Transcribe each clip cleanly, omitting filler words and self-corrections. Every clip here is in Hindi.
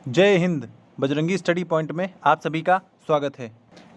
जय हिंद। बजरंगी स्टडी पॉइंट में आप सभी का स्वागत है।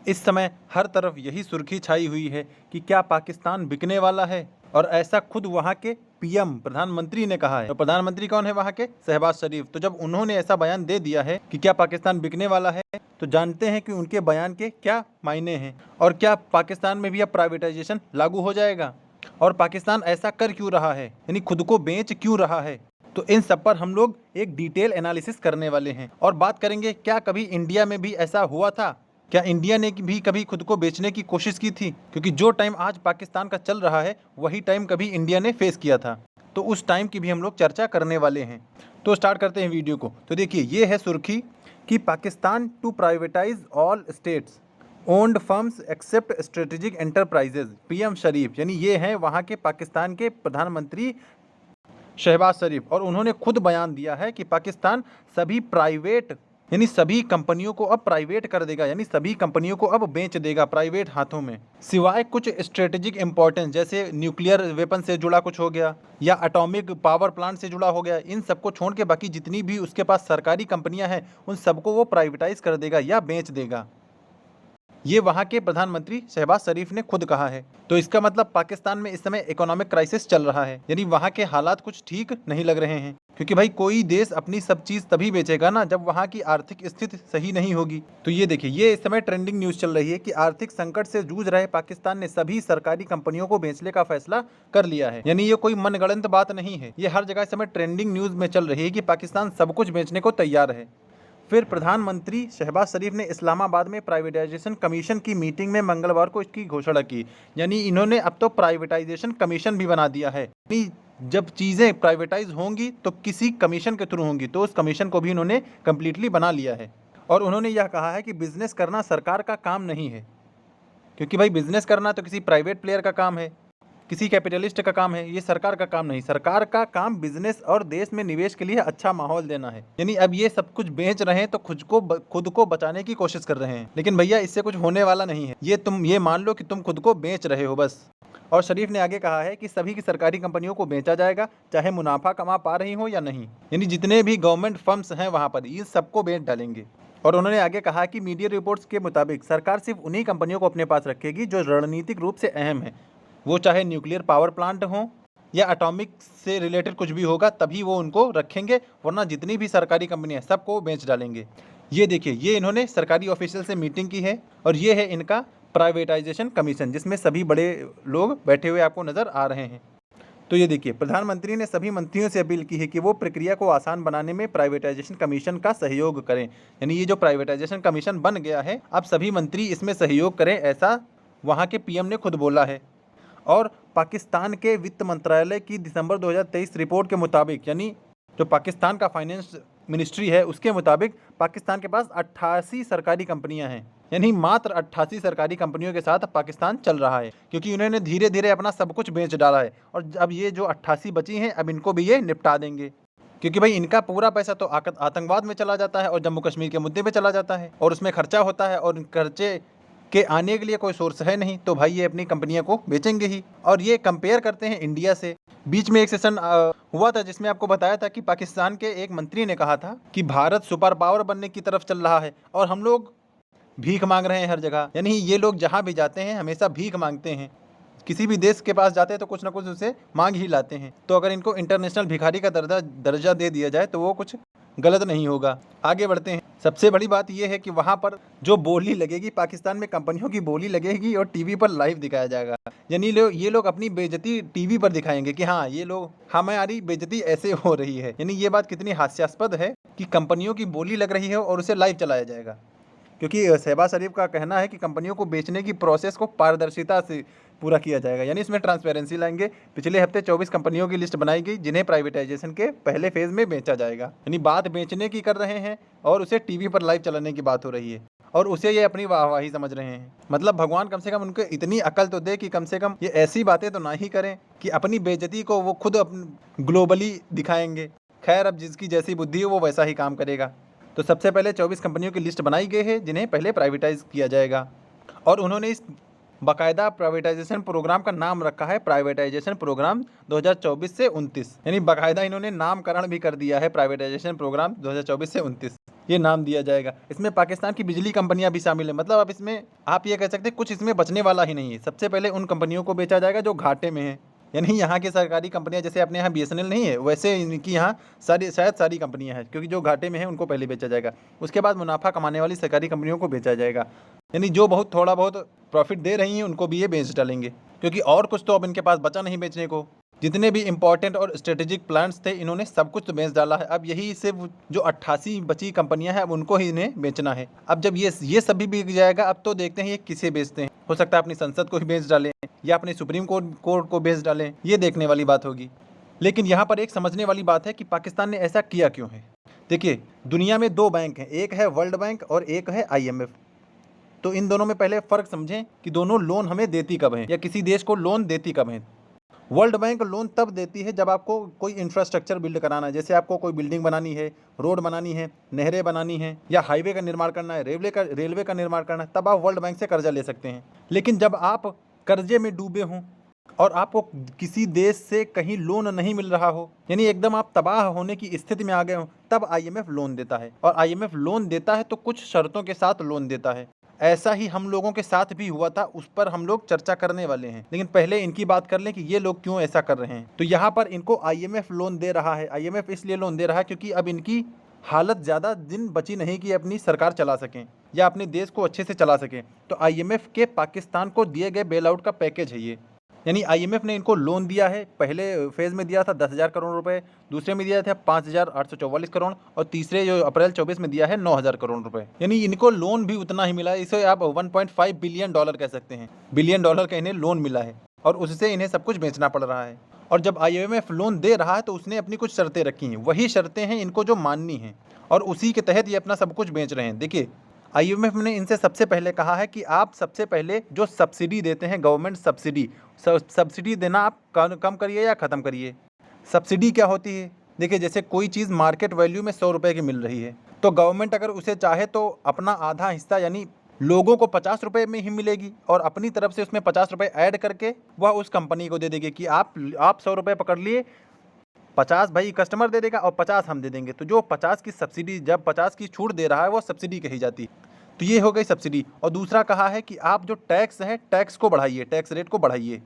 इस समय हर तरफ यही सुर्खी छाई हुई है कि क्या पाकिस्तान बिकने वाला है, और ऐसा खुद वहाँ के पीएम प्रधानमंत्री ने कहा है। तो प्रधानमंत्री कौन है वहाँ के? शहबाज शरीफ। तो जब उन्होंने ऐसा बयान दे दिया है कि क्या पाकिस्तान बिकने वाला है, तो जानते हैं कि उनके बयान के क्या मायने हैं, और क्या पाकिस्तान में भी अब प्राइवेटाइजेशन लागू हो जाएगा, और पाकिस्तान ऐसा कर क्यों रहा है, यानी खुद को बेच क्यों रहा है। तो इन सब पर हम लोग एक डिटेल एनालिसिस करने वाले हैं और बात करेंगे क्या कभी इंडिया में भी ऐसा हुआ था, क्या इंडिया ने भी कभी खुद को बेचने की कोशिश की थी, क्योंकि जो टाइम आज पाकिस्तान का चल रहा है वही टाइम कभी इंडिया ने फेस किया था। तो उस टाइम की भी हम लोग चर्चा करने वाले हैं। तो स्टार्ट करते हैं वीडियो को। तो देखिए, ये है सुर्खी कि Pakistan to privatise all states owned firms except strategic enterprises, PM Sharif, यानी ये हैं वहाँ के पाकिस्तान के प्रधानमंत्री शहबाज शरीफ। और उन्होंने खुद बयान दिया है कि पाकिस्तान सभी प्राइवेट यानी सभी कंपनियों को अब प्राइवेट कर देगा, यानी सभी कंपनियों को अब बेच देगा प्राइवेट हाथों में, सिवाय कुछ स्ट्रेटेजिक इंपॉर्टेंस जैसे न्यूक्लियर वेपन से जुड़ा कुछ हो गया या एटॉमिक पावर प्लांट से जुड़ा हो गया। इन सबको छोड़ के बाकी जितनी भी उसके पास सरकारी कंपनियां हैं उन सबको वो प्राइवेटाइज कर देगा या बेच देगा। ये वहाँ के प्रधानमंत्री शहबाज शरीफ ने खुद कहा है। तो इसका मतलब पाकिस्तान में इस समय इकोनॉमिक क्राइसिस चल रहा है, यानी वहाँ के हालात कुछ ठीक नहीं लग रहे हैं, क्योंकि भाई कोई देश अपनी सब चीज़ तभी बेचेगा ना जब वहाँ की आर्थिक स्थिति सही नहीं होगी। तो ये देखिए, ये इस समय ट्रेंडिंग न्यूज़ चल रही है कि आर्थिक संकट से जूझ रहे पाकिस्तान ने सभी सरकारी कंपनियों को बेचने का फैसला कर लिया है। यानी ये कोई मनगढ़ंत बात नहीं है, ये हर जगह इस समय ट्रेंडिंग न्यूज़ में चल रही है कि पाकिस्तान सब कुछ बेचने को तैयार है। फिर प्रधानमंत्री शहबाज शरीफ ने इस्लामाबाद में प्राइवेटाइजेशन कमीशन की मीटिंग में मंगलवार को इसकी घोषणा की, यानी इन्होंने अब तो प्राइवेटाइजेशन कमीशन भी बना दिया है। जब चीज़ें प्राइवेटाइज होंगी तो किसी कमीशन के थ्रू होंगी, तो उस कमीशन को भी इन्होंने कम्प्लीटली बना लिया है। और उन्होंने यह कहा है कि बिजनेस करना सरकार का काम नहीं है, क्योंकि भाई बिजनेस करना तो किसी प्राइवेट प्लेयर का काम है, किसी कैपिटलिस्ट का काम है, ये सरकार का काम नहीं। सरकार का काम बिजनेस और देश में निवेश के लिए अच्छा माहौल देना है। यानी अब ये सब कुछ बेच रहे हैं तो खुद को बचाने की कोशिश कर रहे हैं, लेकिन भैया इससे कुछ होने वाला नहीं है। ये मान लो कि तुम खुद को बेच रहे हो बस। और शरीफ ने आगे कहा है कि सभी की सरकारी कंपनियों को बेचा जाएगा, चाहे मुनाफा कमा पा रही हो या नहीं, यानी जितने भी गवर्नमेंट फर्म्स हैं वहाँ पर इन सबको बेच डालेंगे। और उन्होंने आगे कहा कि मीडिया रिपोर्ट्स के मुताबिक सरकार सिर्फ उन्हीं कंपनियों को अपने पास रखेगी जो रणनीतिक रूप से अहम है, वो चाहे न्यूक्लियर पावर प्लांट हो या एटॉमिक से रिलेटेड कुछ भी होगा तभी वो उनको रखेंगे, वरना जितनी भी सरकारी कंपनियां सबको बेच डालेंगे। ये देखिए, ये इन्होंने सरकारी ऑफिशियल से मीटिंग की है और ये है इनका प्राइवेटाइजेशन कमीशन, जिसमें सभी बड़े लोग बैठे हुए आपको नज़र आ रहे हैं। तो ये देखिए, प्रधानमंत्री ने सभी मंत्रियों से अपील की है कि वो प्रक्रिया को आसान बनाने में प्राइवेटाइजेशन कमीशन का सहयोग करें। यानी ये जो प्राइवेटाइजेशन कमीशन बन गया है, अब सभी मंत्री इसमें सहयोग करें, ऐसा वहाँ के पीएम ने खुद बोला है। और पाकिस्तान के वित्त मंत्रालय की दिसंबर 2023 रिपोर्ट के मुताबिक, यानी जो पाकिस्तान का फाइनेंस मिनिस्ट्री है उसके मुताबिक पाकिस्तान के पास 88 सरकारी कंपनियां हैं, यानी मात्र 88 सरकारी कंपनियों के साथ पाकिस्तान चल रहा है, क्योंकि उन्होंने धीरे धीरे अपना सब कुछ बेच डाला है। और अब ये जो 88 बची हैं अब इनको भी ये निपटा देंगे, क्योंकि भाई इनका पूरा पैसा तो आतंकवाद में चला जाता है और जम्मू कश्मीर के मुद्दे पे चला जाता है, और उसमें खर्चा होता है, और खर्चे के आने के लिए कोई सोर्स है नहीं, तो भाई ये अपनी कंपनियां को बेचेंगे ही। और ये कंपेयर करते हैं इंडिया से। बीच में एक सेशन हुआ था जिसमें आपको बताया था कि पाकिस्तान के एक मंत्री ने कहा था कि भारत सुपर पावर बनने की तरफ चल रहा है और हम लोग भीख मांग रहे हैं हर जगह। यानी ये लोग जहाँ भी जाते हैं हमेशा भीख मांगते हैं, किसी भी देश के पास जाते हैं तो कुछ ना कुछ उसे मांग ही लाते हैं। तो अगर इनको इंटरनेशनल भिखारी का दर्जा दे दिया जाए तो वो कुछ गलत नहीं होगा। आगे बढ़ते हैं। सबसे बड़ी बात यह है कि वहाँ पर जो बोली लगेगी, पाकिस्तान में कंपनियों की बोली लगेगी और टीवी पर लाइव दिखाया जाएगा। यानी ये लोग अपनी बेइज्जती टीवी पर दिखाएंगे कि हाँ, ये लोग हमारी बेइज्जती ऐसे हो रही है। यानी ये बात कितनी हास्यास्पद है कि कंपनियों की बोली लग रही है और उसे लाइव चलाया जाएगा, क्योंकि शहबाज शरीफ का कहना है कि कंपनियों को बेचने की प्रोसेस को पारदर्शिता से पूरा किया जाएगा, यानी इसमें ट्रांसपेरेंसी लाएंगे। पिछले हफ्ते 24 कंपनियों की लिस्ट बनाई गई जिन्हें प्राइवेटाइजेशन के पहले फेज में बेचा जाएगा। यानी बात बेचने की कर रहे हैं और उसे टीवी पर लाइव चलाने की बात हो रही है, और उसे ये अपनी वाहवाही समझ रहे हैं। मतलब भगवान कम से कम उनको इतनी अकल तो दे कि कम से कम ये ऐसी बातें तो ना ही करें कि अपनी बेइज्जती को वो खुद ग्लोबली दिखाएंगे। खैर, अब जिसकी जैसी बुद्धि हो वो वैसा ही काम करेगा। तो सबसे पहले 24 कंपनियों की लिस्ट बनाई गई है जिन्हें पहले प्राइवेटाइज किया जाएगा, और उन्होंने इस बाकायदा प्राइवेटाइजेशन प्रोग्राम का नाम रखा है प्राइवेटाइजेशन प्रोग्राम 2024 से 29। यानी बाकायदा इन्होंने नामकरण भी कर दिया है प्राइवेटाइजेशन प्रोग्राम 2024 से 29। ये नाम दिया जाएगा। इसमें पाकिस्तान की बिजली कंपनियां भी शामिल हैं। मतलब अब इसमें आप ये कह सकते हैं कुछ इसमें बचने वाला ही नहीं है। सबसे पहले उन कंपनियों को बेचा जाएगा जो घाटे में है, यानी यहाँ की सरकारी कंपनियां, जैसे अपने यहाँ BSNL नहीं है, वैसे इनकी यहाँ शायद सारी कंपनियां हैं, क्योंकि जो घाटे में है उनको पहले बेचा जाएगा। उसके बाद मुनाफा कमाने वाली सरकारी कंपनियों को बेचा जाएगा, यानी जो थोड़ा बहुत प्रॉफिट दे रही हैं उनको भी ये बेच डालेंगे, क्योंकि और कुछ तो अब इनके पास बचा नहीं बेचने को। जितने भी इंपॉर्टेंट और स्ट्रेटेजिक प्लांट्स थे इन्होंने सब कुछ तो बेच डाला है। अब यही सिर्फ जो 88 बची कंपनियां हैं अब उनको ही इन्हें बेचना है। अब जब ये सब भी बिक जाएगा, अब तो देखते हैं ये किसे बेचते हैं। हो सकता है अपनी संसद को ही बेच डालें या अपने सुप्रीम कोर्ट को बेच डालें, ये देखने वाली बात होगी। लेकिन यहाँ पर एक समझने वाली बात है कि पाकिस्तान ने ऐसा किया क्यों है। देखिए, दुनिया में 2 बैंक हैं, एक है वर्ल्ड बैंक और एक है IMF। तो इन दोनों में पहले फ़र्क समझें कि दोनों लोन हमें देती कब हैं या किसी देश को लोन देती कब हैं। वर्ल्ड बैंक लोन तब देती है जब आपको कोई इंफ्रास्ट्रक्चर बिल्ड कराना है, जैसे आपको कोई बिल्डिंग बनानी है, रोड बनानी है, नहरें बनानी है, या हाईवे का निर्माण करना है, रेलवे का निर्माण करना है, तब आप वर्ल्ड बैंक से कर्जा ले सकते हैं। लेकिन जब आप कर्जे में डूबे हों और आपको किसी देश से कहीं लोन नहीं मिल रहा हो, यानी एकदम आप तबाह होने की स्थिति में आ गए हो, तब IMF लोन देता है। और IMF लोन देता है तो कुछ शर्तों के साथ लोन देता है। ऐसा ही हम लोगों के साथ भी हुआ था, उस पर हम लोग चर्चा करने वाले हैं। लेकिन पहले इनकी बात कर लें कि ये लोग क्यों ऐसा कर रहे हैं। तो यहाँ पर इनको IMF लोन दे रहा है। IMF इसलिए लोन दे रहा है क्योंकि अब इनकी हालत ज़्यादा दिन बची नहीं कि अपनी सरकार चला सकें या अपने देश को अच्छे से चला सकें। तो IMF के पाकिस्तान को दिए गए बेल आउट का पैकेज है ये, यानी IMF ने इनको लोन दिया है। पहले फेज़ में दिया था 10,000 करोड़ रुपए, दूसरे में दिया था 5,844 करोड़ और तीसरे जो अप्रैल 24 में दिया है 9,000 करोड़ रुपए। यानी इनको लोन भी उतना ही मिला है। इसे आप 1.5 बिलियन डॉलर कह सकते हैं। बिलियन डॉलर का इन्हें लोन मिला है और उससे इन्हें सब कुछ बेचना पड़ रहा है। और जब IMF लोन दे रहा है तो उसने अपनी कुछ शर्तें रखी हैं, वही शर्तें हैं इनको जो माननी हैं और उसी के तहत ये अपना सब कुछ बेच रहे हैं। देखिए, IMF ने इनसे सबसे पहले कहा है कि आप सबसे पहले जो सब्सिडी देते हैं, गवर्नमेंट सब्सिडी देना आप कम करिए या ख़त्म करिए। सब्सिडी क्या होती है? देखिए, जैसे कोई चीज़ मार्केट वैल्यू में 100 रुपये की मिल रही है, तो गवर्नमेंट अगर उसे चाहे तो अपना आधा हिस्सा, यानी लोगों को 50 रुपये में ही मिलेगी और अपनी तरफ से उसमें 50 रुपये ऐड करके वह उस कंपनी को दे देगी कि आप 100 रुपये पकड़ लिए, 50 भाई कस्टमर दे देगा और 50 हम दे देंगे। तो जो 50 की सब्सिडी, जब 50 की छूट दे रहा है, वो सब्सिडी कही जाती है। तो ये हो गई सब्सिडी। और दूसरा कहा है कि आप जो टैक्स है, टैक्स को बढ़ाइए, टैक्स रेट को बढ़ाइए।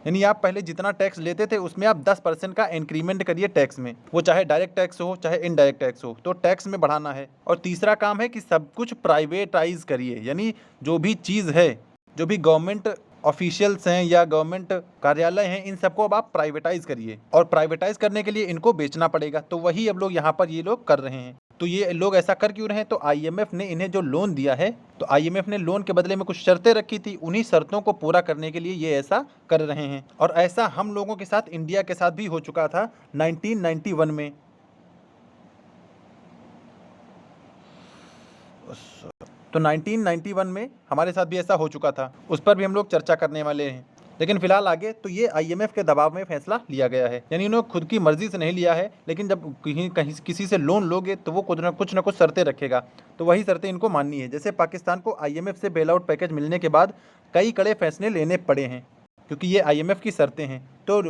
यानी आप पहले जितना टैक्स लेते थे उसमें आप 10% का इंक्रीमेंट करिए टैक्स में, वो चाहे डायरेक्ट टैक्स हो चाहे इनडायरेक्ट टैक्स हो, तो टैक्स में बढ़ाना है। और तीसरा काम है कि सब कुछ प्राइवेटाइज करिए, यानी जो भी चीज़ है, जो भी गवर्नमेंट ऑफिशियल्स हैं या गवर्नमेंट कार्यालय हैं, इन सबको अब आप प्राइवेटाइज करिए। और प्राइवेटाइज करने के लिए इनको बेचना पड़ेगा। तो वही अब लोग यहाँ पर ये लोग कर रहे हैं। तो ये लोग ऐसा कर क्यों रहे हैं? तो IMF ने इन्हें जो लोन दिया है, तो IMF ने लोन के बदले में कुछ शर्तें रखी थी, उन्हीं शर्तों को पूरा करने के लिए ये ऐसा कर रहे हैं। और ऐसा हम लोगों के साथ, इंडिया के साथ भी हो चुका था 1991 में। तो 1991 में हमारे साथ भी ऐसा हो चुका था, उस पर भी हम लोग चर्चा करने वाले हैं। लेकिन फिलहाल आगे तो ये IMF के दबाव में फैसला लिया गया है, यानी उन्होंने खुद की मर्जी से नहीं लिया है। लेकिन जब कहीं किसी से लोन लोगे तो वो कुछ न कुछ शर्तें रखेगा, तो वही शर्तें इनको माननी है। जैसे पाकिस्तान को IMF से बेल आउट पैकेज मिलने के बाद कई कड़े फैसले लेने पड़े हैं, क्योंकि ये IMF की शर्तें हैं। तो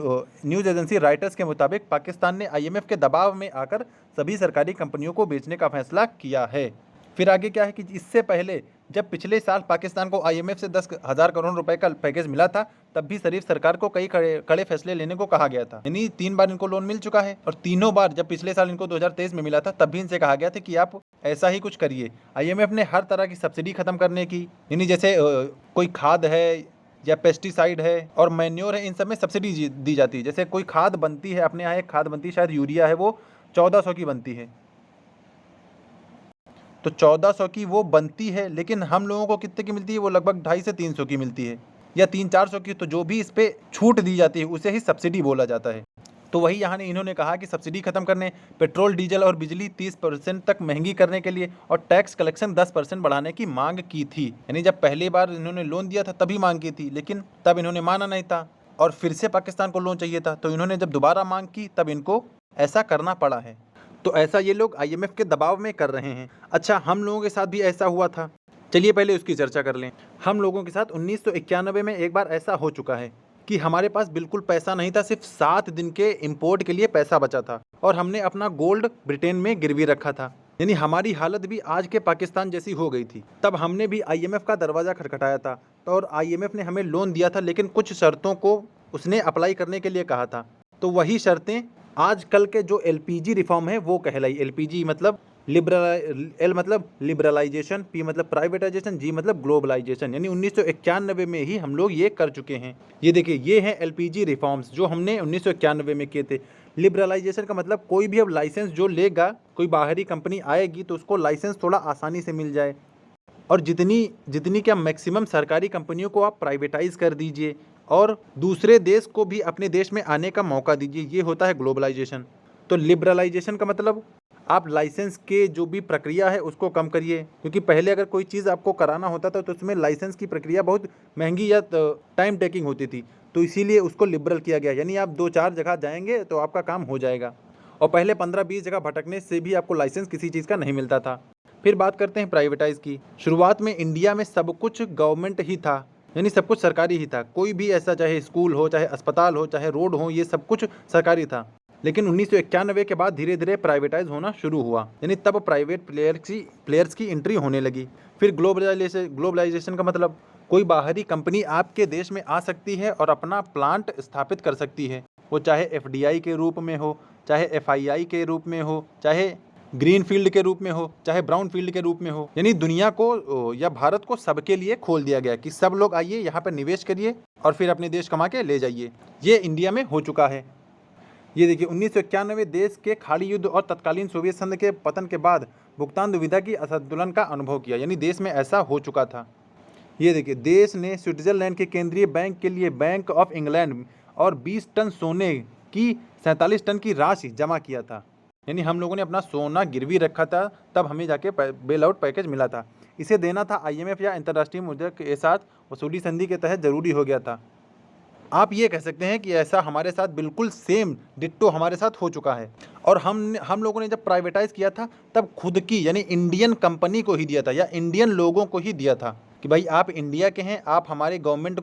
न्यूज़ एजेंसी रॉयटर्स के मुताबिक पाकिस्तान ने IMF के दबाव में आकर सभी सरकारी कंपनियों को बेचने का फैसला किया है। फिर आगे क्या है कि इससे पहले जब पिछले साल पाकिस्तान को IMF से 10,000 करोड़ रुपए का पैकेज मिला था, तब भी शरीफ सरकार को कई कड़े फैसले लेने को कहा गया था। यानी 3 बार इनको लोन मिल चुका है और तीनों बार, जब पिछले साल इनको 2023 में मिला था, तब भी इनसे कहा गया था कि आप ऐसा ही कुछ करिए। IMF ने हर तरह की सब्सिडी खत्म करने की, यानी जैसे कोई खाद है या पेस्टिसाइड है और मैन्योर है, इन सब में सब्सिडी दी जाती है। जैसे कोई खाद बनती है, अपने यहाँ एक खाद बनती है, शायद यूरिया है, वो 1400 की बनती है। तो 1400 की वो बनती है, लेकिन हम लोगों को कितने की मिलती है? वो लगभग 250 से 300 की मिलती है या 300-400 की। तो जो भी इस पर छूट दी जाती है उसे ही सब्सिडी बोला जाता है। तो वही यहाँ इन्होंने कहा कि सब्सिडी खत्म करने, पेट्रोल, डीजल और बिजली 30% तक महंगी करने के लिए और टैक्स कलेक्शन 10% बढ़ाने की मांग की थी। यानी जब पहली बार इन्होंने लोन दिया था तभी मांग की थी, लेकिन तब इन्होंने माना नहीं था और फिर से पाकिस्तान को लोन चाहिए था। तो इन्होंने जब दोबारा मांग की तब इनको ऐसा करना पड़ा है। तो ऐसा ये लोग IMF के दबाव में कर रहे हैं। अच्छा, हम लोगों के साथ भी ऐसा हुआ था, चलिए पहले उसकी चर्चा कर लें। हम लोगों के साथ 1991 में एक बार ऐसा हो चुका है कि हमारे पास बिल्कुल पैसा नहीं था, सिर्फ 7 दिन के इंपोर्ट के लिए पैसा बचा था और हमने अपना गोल्ड ब्रिटेन में गिरवी रखा था। यानी हमारी हालत भी आज के पाकिस्तान जैसी हो गई थी। तब हमने भी आईएमएफ का दरवाज़ा खटखटाया था, तो और आईएमएफ ने हमें लोन दिया था, लेकिन कुछ शर्तों को उसने अप्लाई करने के लिए कहा था। तो वही शर्तें आजकल के जो एलपीजी रिफॉर्म है वो कहलाई। एलपीजी मतलब एल मतलब लिबरलाइजेशन, पी मतलब प्राइवेटाइजेशन, जी मतलब ग्लोबलाइजेशन। यानी 1991 में ही हम लोग ये कर चुके हैं। ये देखिए, ये हैं एलपीजी रिफॉर्म्स जो हमने 1991 में किए थे। लिबरलाइजेशन का मतलब कोई भी अब लाइसेंस जो लेगा, कोई बाहरी कंपनी आएगी तो उसको लाइसेंस थोड़ा आसानी से मिल जाए, और जितनी जितनी क्या मैक्सिमम सरकारी कंपनियों को आप प्राइवेटाइज कर दीजिए और दूसरे देश को भी अपने देश में आने का मौका दीजिए। ये होता है ग्लोबलाइजेशन। तो लिबरलाइजेशन का मतलब आप लाइसेंस के जो भी प्रक्रिया है उसको कम करिए, क्योंकि पहले अगर कोई चीज़ आपको कराना होता था तो उसमें लाइसेंस की प्रक्रिया बहुत महंगी या टाइम टेकिंग होती थी, तो इसीलिए उसको लिबरल किया गया। यानी आप 2-4 जगह जाएंगे तो आपका काम हो जाएगा, और पहले 15-20 जगह भटकने से भी आपको लाइसेंस किसी चीज़ का नहीं मिलता था। फिर बात करते हैं प्राइवेटाइज की। शुरुआत में इंडिया में सब कुछ गवर्नमेंट ही था, यानी सब कुछ सरकारी ही था। कोई भी ऐसा, चाहे स्कूल हो, चाहे अस्पताल हो, चाहे रोड हो, ये सब कुछ सरकारी था। लेकिन 1991 के बाद धीरे धीरे प्राइवेटाइज होना शुरू हुआ, यानी तब प्राइवेट प्लेयर्स की एंट्री होने लगी। फिर ग्लोबलाइजेशन का मतलब कोई बाहरी कंपनी आपके देश में आ सकती है और अपना प्लांट स्थापित कर सकती है, वो चाहे एफडीआई के रूप में हो, चाहे एफआईआई के रूप में हो, चाहे ग्रीन फील्ड के रूप में हो, चाहे ब्राउन फील्ड के रूप में हो। यानी दुनिया को या भारत को सबके लिए खोल दिया गया कि सब लोग आइए, यहाँ पर निवेश करिए और फिर अपने देश कमा के ले जाइए। ये इंडिया में हो चुका है। ये देखिए, 1991 देश के खाड़ी युद्ध और तत्कालीन सोवियत संघ के पतन के बाद भुगतान दुविधा की असंतुलन का अनुभव किया, यानी देश में ऐसा हो चुका था। ये देखिए, देश ने स्विट्जरलैंड के केंद्रीय बैंक के लिए बैंक ऑफ इंग्लैंड और 20 टन सोने की 47 टन की राशि जमा किया था। यानी हम लोगों ने अपना सोना गिरवी रखा था, तब हमें जाके बेल आउट पैकेज मिला था। इसे देना था आईएमएफ या अंतर्राष्ट्रीय मुद्रा के साथ वसूली संधि के तहत जरूरी हो गया था। आप ये कह सकते हैं कि ऐसा हमारे साथ बिल्कुल सेम डिट्टो हमारे साथ हो चुका है। और हम लोगों ने जब प्राइवेटाइज किया था तब खुद की, यानी इंडियन कंपनी को ही दिया था या इंडियन लोगों को ही दिया था कि भाई आप इंडिया के हैं, आप हमारे गवर्नमेंट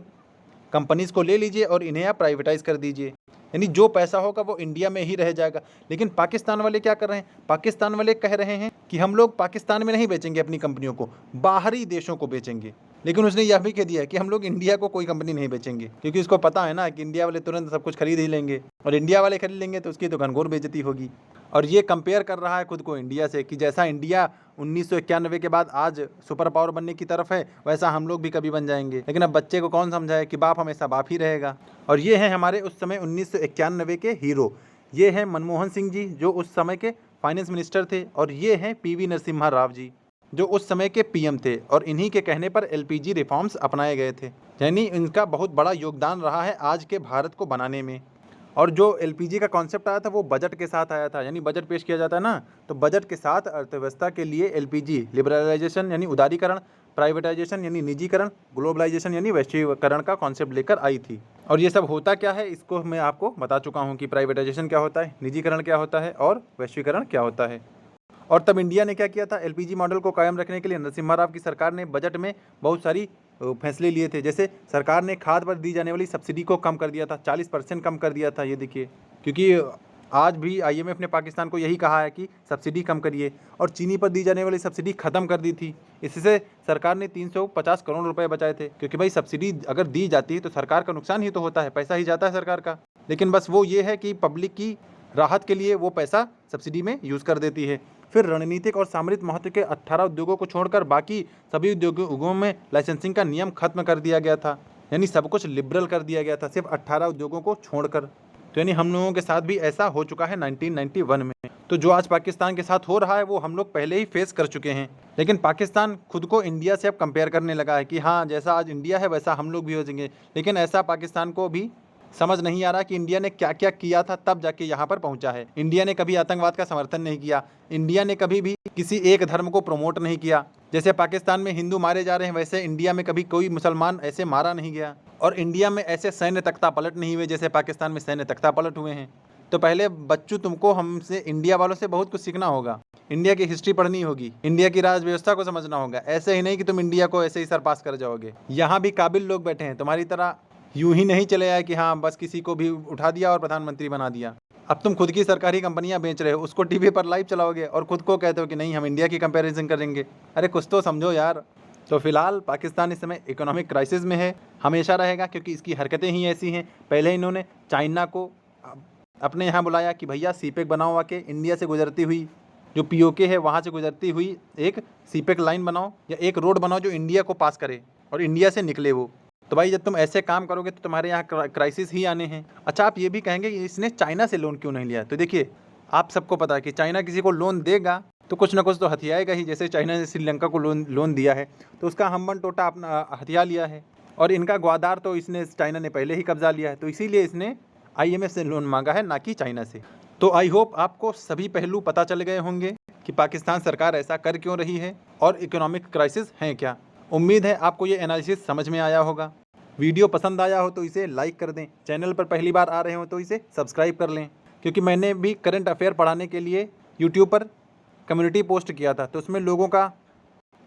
कंपनीज़ को ले लीजिए और इन्हें आप प्राइवेटाइज कर दीजिए। यानी जो पैसा होगा वो इंडिया में ही रह जाएगा। लेकिन पाकिस्तान वाले क्या कर रहे हैं? पाकिस्तान वाले कह रहे हैं कि हम लोग पाकिस्तान में नहीं बेचेंगे अपनी कंपनियों को, बाहरी देशों को बेचेंगे। लेकिन उसने यह भी कह दिया कि हम लोग इंडिया को कोई कंपनी नहीं बेचेंगे, क्योंकि उसको पता है ना कि इंडिया वाले तुरंत सब कुछ खरीद ही लेंगे, और इंडिया वाले खरीद लेंगे तो उसकी तो घनघोर बेइज्जती होगी। और ये कंपेयर कर रहा है खुद को इंडिया से कि जैसा इंडिया 1991 के बाद आज सुपर पावर बनने की तरफ है, वैसा हम लोग भी कभी बन जाएंगे। लेकिन अब बच्चे को कौन समझाए कि बाप हमेशा बाप ही रहेगा। और ये हैं हमारे उस समय 1991 के हीरो। ये हैं मनमोहन सिंह जी, जो उस समय के फाइनेंस मिनिस्टर थे, और ये हैं पीवी नरसिम्हा राव जी, जो उस समय के पीएम थे, और इन्हीं के कहने पर एलपीजी रिफॉर्म्स अपनाए गए थे। यानी इनका बहुत बड़ा योगदान रहा है आज के भारत को बनाने में। और जो एलपीजी का कॉन्सेप्ट आया था वो बजट के साथ आया था, यानी बजट पेश किया जाता है ना, तो बजट के साथ अर्थव्यवस्था के लिए एलपीजी लिबरलाइजेशन यानी उदारीकरण, प्राइवेटाइजेशन यानी निजीकरण, ग्लोबलाइजेशन यानी वैश्वीकरण का कॉन्सेप्ट लेकर आई थी। और ये सब होता क्या है इसको मैं आपको बता चुका हूँ कि प्राइवेटाइजेशन क्या होता है, निजीकरण क्या होता है और वैश्वीकरण क्या होता है। और तब इंडिया ने क्या किया था? एलपीजी मॉडल को कायम रखने के लिए नरसिम्हा राव की सरकार ने बजट में बहुत सारी फैसले लिए थे। जैसे सरकार ने खाद पर दी जाने वाली सब्सिडी को कम कर दिया था, 40% कम कर दिया था। ये देखिए, क्योंकि आज भी आईएमएफ ने पाकिस्तान को यही कहा है कि सब्सिडी कम करिए। और चीनी पर दी जाने वाली सब्सिडी ख़त्म कर दी थी। इससे सरकार ने 350 करोड़ रुपए बचाए थे, क्योंकि भाई सब्सिडी अगर दी जाती है तो सरकार का नुकसान ही तो होता है, पैसा ही जाता है सरकार का। लेकिन बस वो ये है कि पब्लिक की राहत के लिए वो पैसा सब्सिडी में यूज़ कर देती है। फिर रणनीतिक और सामरिक महत्व के 18 उद्योगों को छोड़कर बाकी सभी उद्योगों में लाइसेंसिंग का नियम खत्म कर दिया गया था, यानी सब कुछ लिबरल कर दिया गया था, सिर्फ 18 उद्योगों को छोड़कर। तो यानी हम लोगों के साथ भी ऐसा हो चुका है 1991 में। तो जो आज पाकिस्तान के साथ हो रहा है वो हम लोग पहले ही फेस कर चुके हैं। लेकिन पाकिस्तान खुद को इंडिया से अब कंपेयर करने लगा है कि हाँ, जैसा आज इंडिया है वैसा हम लोग भी हो जाएंगे। लेकिन ऐसा पाकिस्तान को भी समझ नहीं आ रहा कि इंडिया ने क्या क्या किया था तब जाके यहाँ पर पहुँचा है। इंडिया ने कभी आतंकवाद का समर्थन नहीं किया, इंडिया ने कभी भी किसी एक धर्म को प्रमोट नहीं किया। जैसे पाकिस्तान में हिंदू मारे जा रहे हैं, वैसे इंडिया में कभी कोई मुसलमान ऐसे मारा नहीं गया। और इंडिया में ऐसे सैन्य तख्ता पलट नहीं हुए जैसे पाकिस्तान में सैन्य तख्ता पलट हुए हैं। तो पहले बच्चों, तुमको हमसे, इंडिया वालों से बहुत कुछ सीखना होगा। इंडिया की हिस्ट्री पढ़नी होगी, इंडिया की राज व्यवस्था को समझना होगा। ऐसे ही नहीं कि तुम इंडिया को ऐसे ही सरपास कर जाओगे। यहाँ भी काबिल लोग बैठे हैं, तुम्हारी तरह यूं ही नहीं चले आए कि हाँ बस किसी को भी उठा दिया और प्रधानमंत्री बना दिया। अब तुम खुद की सरकारी कंपनियां बेच रहे हो, उसको टीवी पर लाइव चलाओगे और खुद को कहते हो कि नहीं हम इंडिया की कंपैरिजन करेंगे। अरे कुछ तो समझो यार। तो फिलहाल पाकिस्तान इस समय इकोनॉमिक क्राइसिस में है, हमेशा रहेगा क्योंकि इसकी हरकतें ही ऐसी हैं। पहले इन्होंने चाइना को अपने यहाँ बुलाया कि भैया सीपेक बनाओ, आके इंडिया से गुजरती हुई जो पीओके है वहाँ से गुजरती हुई एक सीपेक लाइन बनाओ या एक रोड बनाओ जो इंडिया को पास करे और इंडिया से निकले वो। तो भाई जब तुम ऐसे काम करोगे तो तुम्हारे यहाँ क्राइसिस ही आने हैं। अच्छा, आप ये भी कहेंगे कि इसने चाइना से लोन क्यों नहीं लिया। तो देखिए, आप सबको पता है कि चाइना किसी को लोन देगा तो कुछ ना कुछ तो हथियाएगा ही। जैसे चाइना ने श्रीलंका को लोन दिया है तो उसका हम्बन टोटा अपना हथिया लिया है, और इनका ग्वादार तो इसने चाइना ने पहले ही कब्जा लिया है। तो इसीलिए इसने IMF से लोन मांगा है, ना कि चाइना से। तो आई होप आपको सभी पहलू पता चल गए होंगे कि पाकिस्तान सरकार ऐसा कर क्यों रही है और इकोनॉमिक क्राइसिस हैं क्या। उम्मीद है आपको ये एनालिसिस समझ में आया होगा। वीडियो पसंद आया हो तो इसे लाइक कर दें, चैनल पर पहली बार आ रहे हो तो इसे सब्सक्राइब कर लें, क्योंकि मैंने भी करंट अफेयर पढ़ाने के लिए यूट्यूब पर कम्युनिटी पोस्ट किया था, तो उसमें लोगों का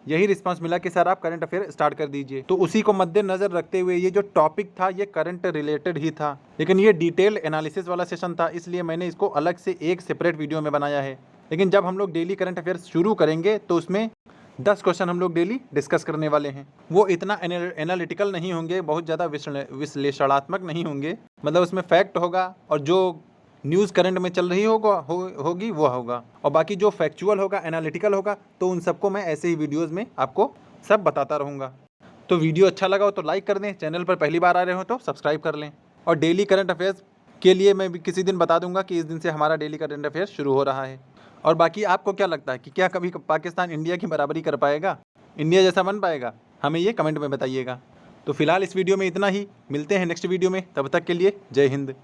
यही रिस्पांस मिला कि सर आप करंट अफेयर स्टार्ट कर दीजिए। तो उसी को मद्देनज़र रखते हुए ये जो टॉपिक था ये करंट रिलेटेड ही था, लेकिन ये डिटेल एनालिसिस वाला सेशन था, इसलिए मैंने इसको अलग से एक सेपरेट वीडियो में बनाया है। लेकिन जब हम लोग डेली करंट अफेयर शुरू करेंगे तो उसमें 10 क्वेश्चन हम लोग डेली डिस्कस करने वाले हैं। वो इतना एनालिटिकल नहीं होंगे, बहुत ज़्यादा विश्लेषणात्मक नहीं होंगे, मतलब उसमें फैक्ट होगा और जो न्यूज़ करंट में चल रही होगी वो होगा, और बाकी जो फैक्चुअल होगा, एनालिटिकल होगा, तो उन सबको मैं ऐसे ही वीडियोस में आपको सब बताता रहूँगा। तो वीडियो अच्छा लगा हो तो लाइक कर दें, चैनल पर पहली बार आ रहे हो तो सब्सक्राइब कर लें। और डेली करंट अफेयर्स के लिए मैं भी किसी दिन बता दूंगा कि इस दिन से हमारा डेली करंट अफेयर्स शुरू हो रहा है। और बाकी आपको क्या लगता है कि क्या कभी पाकिस्तान इंडिया की बराबरी कर पाएगा, इंडिया जैसा बन पाएगा? हमें ये कमेंट में बताइएगा। तो फिलहाल इस वीडियो में इतना ही, मिलते हैं नेक्स्ट वीडियो में, तब तक के लिए जय हिंद।